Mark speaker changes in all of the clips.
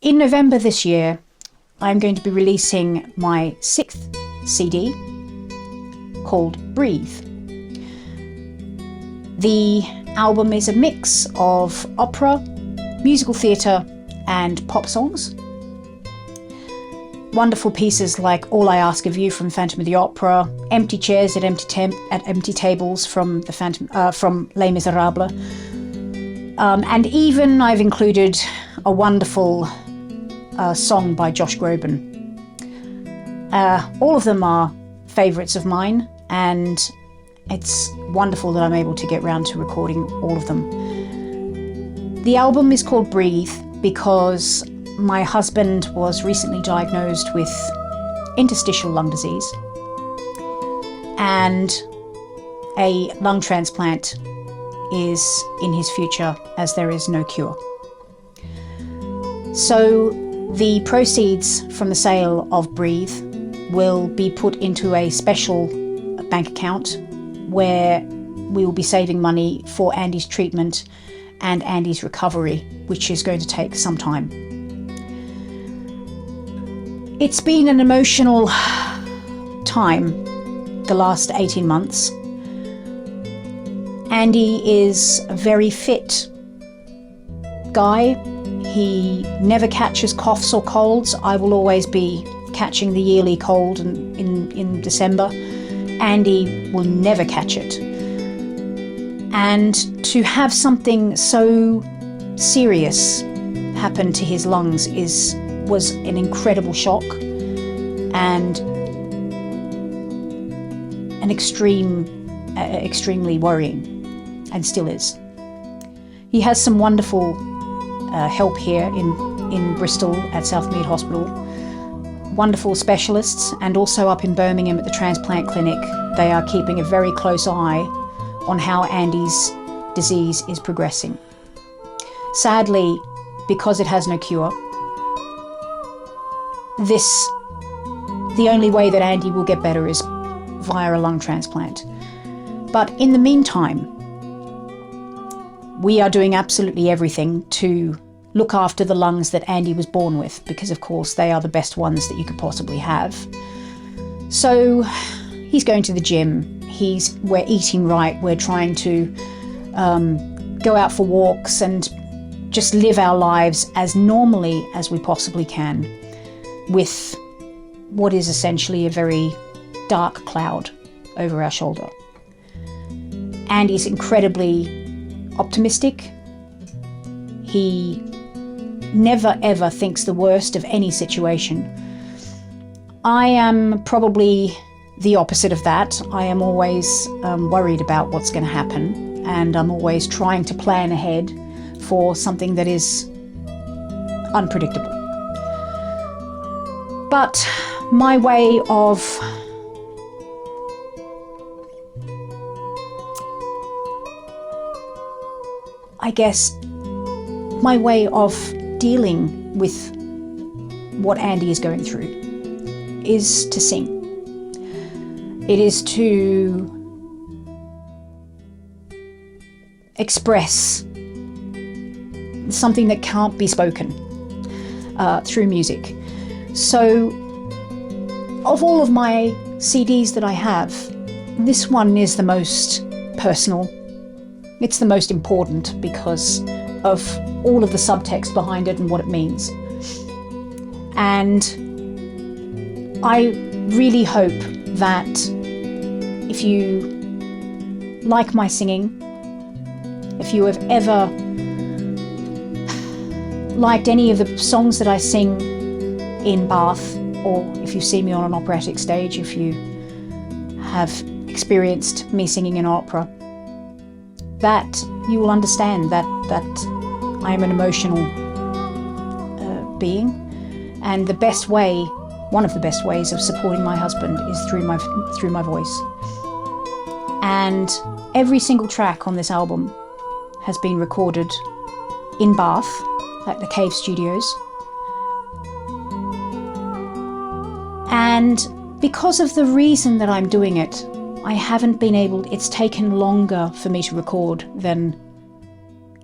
Speaker 1: In November this year, I'm going to be releasing my 6th CD called Breathe. The album is a mix of opera, musical theatre and pop songs. Wonderful pieces like All I Ask of You from Phantom of the Opera, Empty Chairs at Empty Tables from Les Miserables, and even I've included a wonderful song by Josh Groban. All of them are favourites of mine, and it's wonderful that I'm able to get round to recording all of them. The album is called Breathe because my husband was recently diagnosed with interstitial lung disease, and a lung transplant is in his future as there is no cure. So the proceeds from the sale of Breathe will be put into a special bank account where we will be saving money for Andy's treatment and Andy's recovery, which is going to take some time. It's been an emotional time the last 18 months. Andy is a very fit guy. He never catches coughs or colds. I will always be catching the yearly cold in December. Andy will never catch it. And to have something so serious happen to his lungs was an incredible shock and an extremely worrying, and still is. He has some wonderful help here in Bristol at Southmead Hospital. Wonderful specialists, and also up in Birmingham at the transplant clinic. They are keeping a very close eye on how Andy's disease is progressing. Sadly, because it has no cure, the only way that Andy will get better is via a lung transplant. But in the meantime, we are doing absolutely everything to look after the lungs that Andy was born with, because of course they are the best ones that you could possibly have. So he's going to the gym, we're eating right, we're trying to go out for walks and just live our lives as normally as we possibly can, with what is essentially a very dark cloud over our shoulder. Andy's incredibly optimistic. He never ever thinks the worst of any situation. I am probably the opposite of that. I am always worried about what's going to happen, and I'm always trying to plan ahead for something that is unpredictable. But my way of dealing with what Andy is going through is to sing. It is to express something that can't be spoken through music. So, of all of my CDs that I have, this one is the most personal. It's the most important because of all of the subtext behind it and what it means. And I really hope that if you like my singing, if you have ever liked any of the songs that I sing in Bath, or if you see me on an operatic stage, if you have experienced me singing in opera, that you will understand that I am an emotional being, and one of the best ways of supporting my husband is through my voice. And every single track on this album has been recorded in Bath at the Cave Studios. And because of the reason that I'm doing it, it's taken longer for me to record than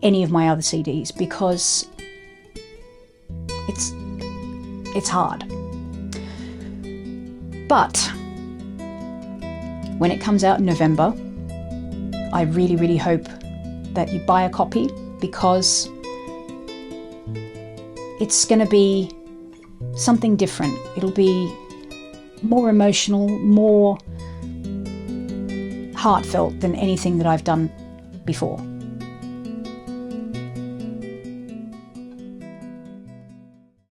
Speaker 1: any of my other CDs, because it's hard. But when it comes out in November, I really, really hope that you buy a copy, because it's going to be something different. It'll be more emotional, more heartfelt than anything that I've done before.